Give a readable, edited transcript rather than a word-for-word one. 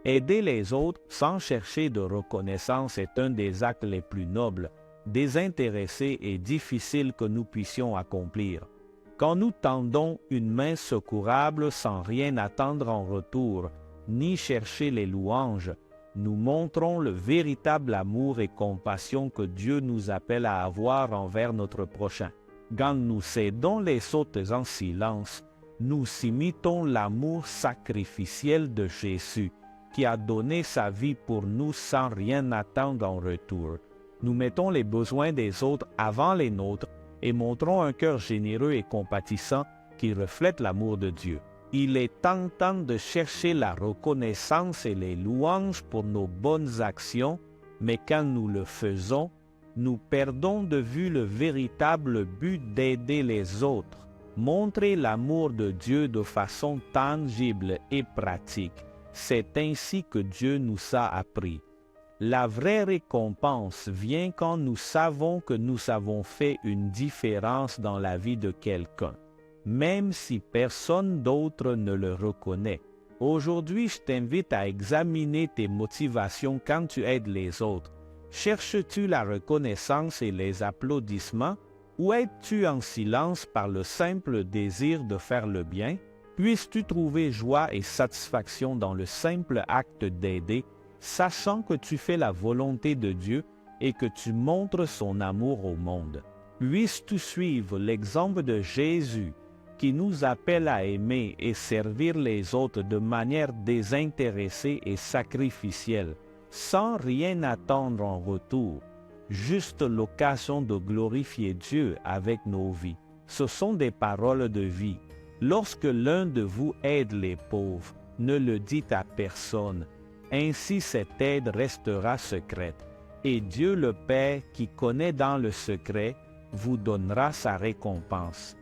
Aider les autres sans chercher de reconnaissance est un des actes les plus nobles, désintéressés et difficiles que nous puissions accomplir. Quand nous tendons une main secourable sans rien attendre en retour, ni chercher les louanges, nous montrons le véritable amour et compassion que Dieu nous appelle à avoir envers notre prochain. Quand nous cédons les autres en silence, nous imitons l'amour sacrificiel de Jésus, qui a donné sa vie pour nous sans rien attendre en retour. Nous mettons les besoins des autres avant les nôtres et montrons un cœur généreux et compatissant qui reflète l'amour de Dieu. Il est tentant de chercher la reconnaissance et les louanges pour nos bonnes actions, mais quand nous le faisons, nous perdons de vue le véritable but d'aider les autres, montrer l'amour de Dieu de façon tangible et pratique. C'est ainsi que Dieu nous a appris. La vraie récompense vient quand nous savons que nous avons fait une différence dans la vie de quelqu'un, même si personne d'autre ne le reconnaît. Aujourd'hui, je t'invite à examiner tes motivations quand tu aides les autres. Cherches-tu la reconnaissance et les applaudissements, ou aides-tu en silence par le simple désir de faire le bien? Puisses-tu trouver joie et satisfaction dans le simple acte d'aider, sachant que tu fais la volonté de Dieu et que tu montres son amour au monde. Puisses-tu suivre l'exemple de Jésus qui nous appelle à aimer et servir les autres de manière désintéressée et sacrificielle, sans rien attendre en retour, juste l'occasion de glorifier Dieu avec nos vies. Ce sont des paroles de vie. Lorsque l'un de vous aide les pauvres, ne le dites à personne. Ainsi cette aide restera secrète, et Dieu le Père qui connaît dans le secret vous donnera sa récompense.